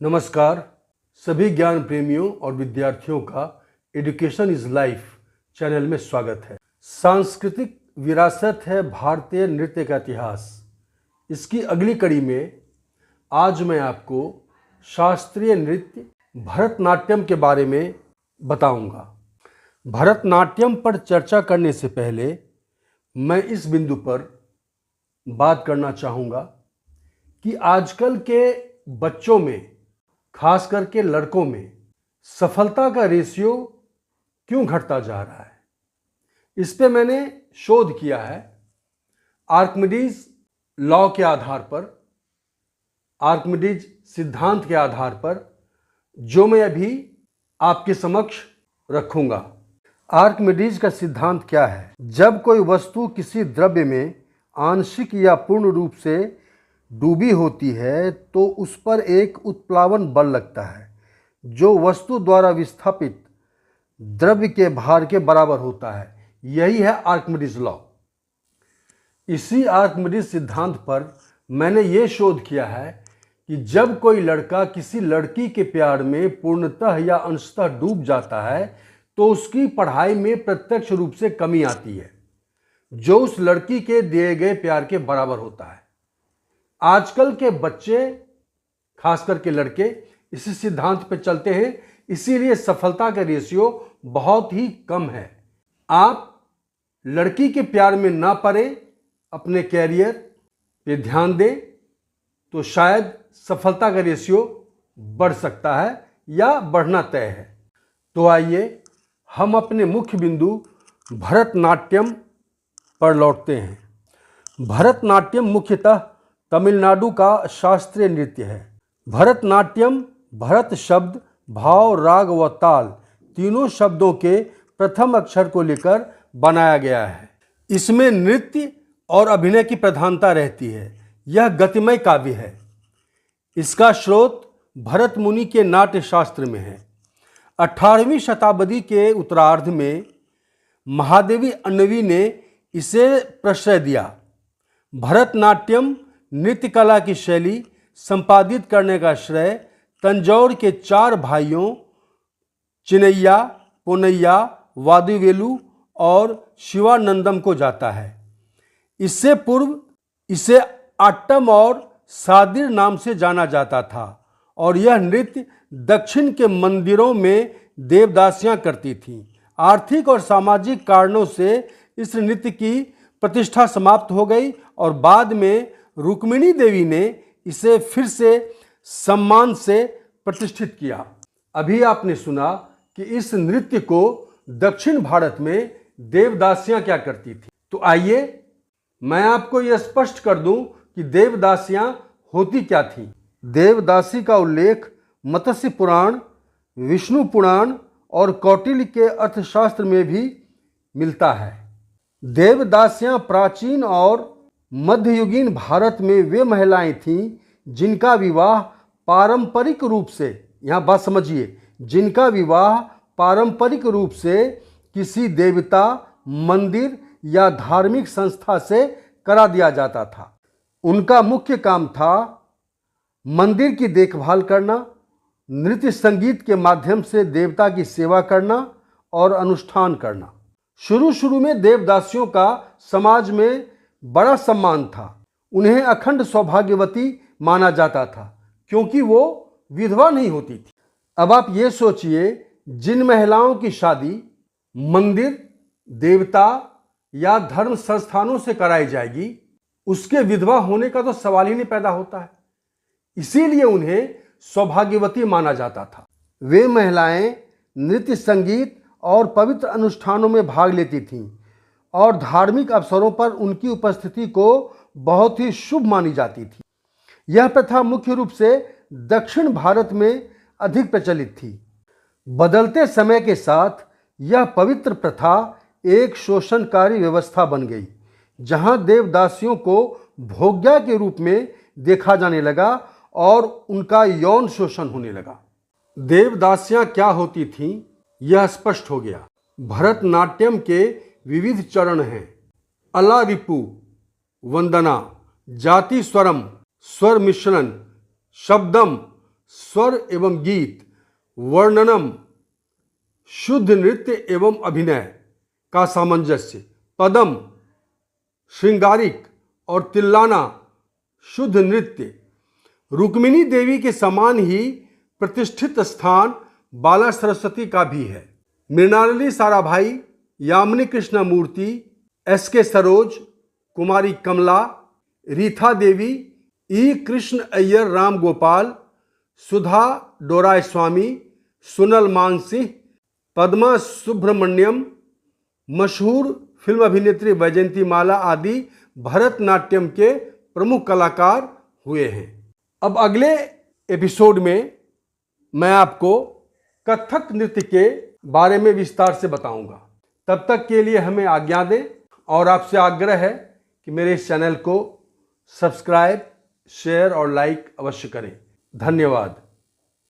नमस्कार सभी ज्ञान प्रेमियों और विद्यार्थियों का एजुकेशन इज लाइफ चैनल में स्वागत है। सांस्कृतिक विरासत है भारतीय नृत्य का इतिहास। इसकी अगली कड़ी में आज मैं आपको शास्त्रीय नृत्य भरतनाट्यम के बारे में बताऊंगा। भरतनाट्यम पर चर्चा करने से पहले मैं इस बिंदु पर बात करना चाहूँगा कि आजकल के बच्चों में, खास करके लड़कों में, सफलता का रेशियो क्यों घटता जा रहा है। इस पे मैंने शोध किया है आर्किमिडीज लॉ के आधार पर, आर्किमिडीज सिद्धांत के आधार पर, जो मैं अभी आपके समक्ष रखूंगा। आर्किमिडीज का सिद्धांत क्या है? जब कोई वस्तु किसी द्रव्य में आंशिक या पूर्ण रूप से डूबी होती है तो उस पर एक उत्प्लावन बल लगता है जो वस्तु द्वारा विस्थापित द्रव्य के भार के बराबर होता है। यही है आर्किमिडीज लॉ। इसी आर्किमिडीज सिद्धांत पर मैंने ये शोध किया है कि जब कोई लड़का किसी लड़की के प्यार में पूर्णतः या अंशतः डूब जाता है तो उसकी पढ़ाई में प्रत्यक्ष रूप से कमी आती है जो उस लड़की के दिए गए प्यार के बराबर होता है। आजकल के बच्चे, खास करके लड़के, इसी सिद्धांत पे चलते हैं, इसीलिए सफलता का रेशियो बहुत ही कम है। आप लड़की के प्यार में ना पड़े, अपने कैरियर पे ध्यान दें तो शायद सफलता का रेशियो बढ़ सकता है या बढ़ना तय है। तो आइए हम अपने मुख्य बिंदु भरतनाट्यम पर लौटते हैं। भरतनाट्यम मुख्यतः तमिलनाडु का शास्त्रीय नृत्य है। भरतनाट्यम भरत शब्द, भाव, राग व ताल तीनों शब्दों के प्रथम अक्षर को लेकर बनाया गया है। इसमें नृत्य और अभिनय की प्रधानता रहती है। यह गतिमय काव्य है। इसका स्रोत भरत मुनि के नाट्य शास्त्र में है। 18वीं शताब्दी के उत्तरार्ध में महादेवी अन्नवी ने इसे प्रश्रय दिया। भरतनाट्यम नृत्य कला की शैली संपादित करने का श्रेय तंजौर के 4 भाइयों चिन्नैया, पोन्नैया, वादीवेलु और शिवानंदम को जाता है। इससे पूर्व इसे आट्टम और सादिर नाम से जाना जाता था और यह नृत्य दक्षिण के मंदिरों में देवदासियां करती थीं। आर्थिक और सामाजिक कारणों से इस नृत्य की प्रतिष्ठा समाप्त हो गई और बाद में रुक्मिणी देवी ने इसे फिर से सम्मान से प्रतिष्ठित किया। अभी आपने सुना कि इस नृत्य को दक्षिण भारत में देवदासियां क्या करती थी। तो आइए मैं आपको यह स्पष्ट कर दूं कि देवदासियां होती क्या थी। देवदासी का उल्लेख मत्स्य पुराण, विष्णु पुराण और कौटिल्य के अर्थशास्त्र में भी मिलता है। देवदासियां प्राचीन और मध्ययुगीन भारत में वे महिलाएं थीं जिनका विवाह पारंपरिक रूप से, यहाँ बात समझिए, जिनका विवाह पारंपरिक रूप से किसी देवता, मंदिर या धार्मिक संस्था से करा दिया जाता था। उनका मुख्य काम था मंदिर की देखभाल करना, नृत्य संगीत के माध्यम से देवता की सेवा करना और अनुष्ठान करना। शुरू में देवदासियों का समाज में बड़ा सम्मान था। उन्हें अखंड सौभाग्यवती माना जाता था क्योंकि वो विधवा नहीं होती थी। अब आप ये सोचिए, जिन महिलाओं की शादी मंदिर, देवता या धर्म संस्थानों से कराई जाएगी उसके विधवा होने का तो सवाल ही नहीं पैदा होता है। इसीलिए उन्हें सौभाग्यवती माना जाता था। वे महिलाएं नृत्य, संगीत और पवित्र अनुष्ठानों में भाग लेती थीं और धार्मिक अवसरों पर उनकी उपस्थिति को बहुत ही शुभ मानी जाती थी। यह प्रथा मुख्य रूप से दक्षिण भारत में अधिक प्रचलित थी। बदलते समय के साथ यह पवित्र प्रथा एक शोषणकारी व्यवस्था बन गई जहां देवदासियों को भोग्या के रूप में देखा जाने लगा और उनका यौन शोषण होने लगा। देवदासियां क्या होती थीं यह स्पष्ट हो गया। भरतनाट्यम के विविध चरण हैं। अला रिपु, वंदना, जाति स्वरम, स्वर मिश्रण, शब्दम, स्वर एवं गीत, वर्णनम, शुद्ध नृत्य एवं अभिनय का सामंजस्य, पदम श्रृंगारिक और तिल्लाना शुद्ध नृत्य। रुक्मिणी देवी के समान ही प्रतिष्ठित स्थान बाला सरस्वती का भी है। मृणालिनी साराभाई, यामिनी कृष्णमूर्ति, एस.के. सरोज, कुमारी कमला, रीथा देवी, ई. कृष्ण अय्यर राम गोपाल, सुधा डोराय स्वामी, सोनल मानसिंह, पद्मा सुब्रमण्यम, मशहूर फिल्म अभिनेत्री वैजयंती माला आदि भरतनाट्यम के प्रमुख कलाकार हुए हैं। अब अगले एपिसोड में मैं आपको कथक नृत्य के बारे में विस्तार से बताऊंगा। तब तक के लिए हमें आज्ञा दें और आपसे आग्रह है कि मेरे इस चैनल को सब्सक्राइब, शेयर और लाइक अवश्य करें। धन्यवाद।